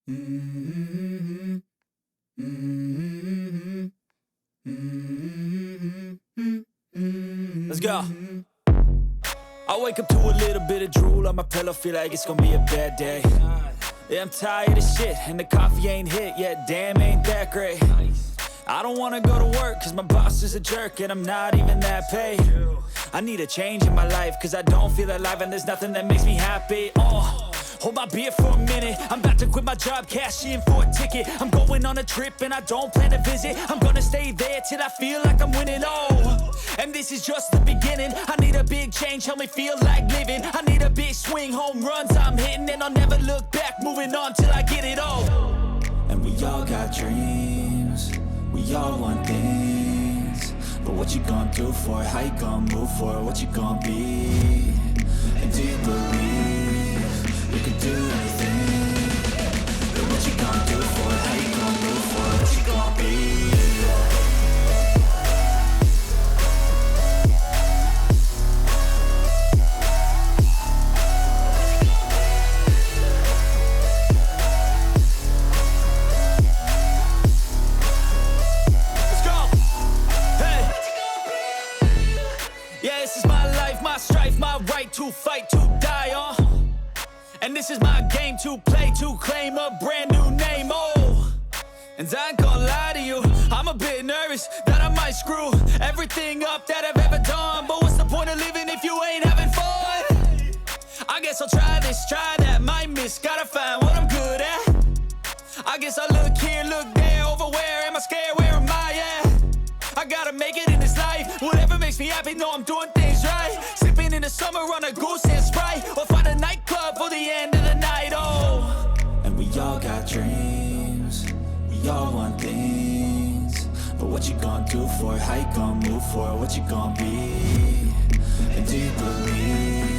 Mm-hmm. Mm-hmm. Mm-hmm. Let's go. I wake up to a little bit of drool on my pillow, feel like it's gonna be a bad day. Yeah, I'm tired of shit, and the coffee ain't hit yet, damn, ain't that great. I don't wanna go to work, cause my boss is a jerk, and I'm not even that paid. I need a change in my life, cause I don't feel alive, and there's nothing that makes me happy. Hold my beer for a minute, I'm about to quit my job, cash in for a ticket. I'm going on a trip and I don't plan to visit. I'm gonna stay there till I feel like I'm winning, and this is just the beginning. I need a big change, help me feel like living. I need a big swing, home runs I'm hitting, and I'll never look back, moving on till I get it all. And we all got dreams, we all want things, but what you gonna do for it? How you gonna move for it? What you gonna be? And do you believe you can do anything? But what you gonna do for it? How you gonna move for it? What you gonna be? Let's go! Hey! Yeah, this is my life, my strife, my right to fight, to die on. And this is my game to play, to claim a brand new name, And I ain't gonna lie to you, I'm a bit nervous that I might screw everything up that I've ever done. But what's the point of living if you ain't having fun? I guess I'll try this, try that, might miss, gotta find what I'm good at. I guess I look here, look there, over where am I scared, where am I at? I gotta make it in this life, whatever makes me happy, know I'm doing things right. Sipping in the summer on a goose and Sprite, or find a nightclub for the end of the night, And we all got dreams, we all want things, but what you gonna do for it? How you gonna move for it? What you gonna be? And do you believe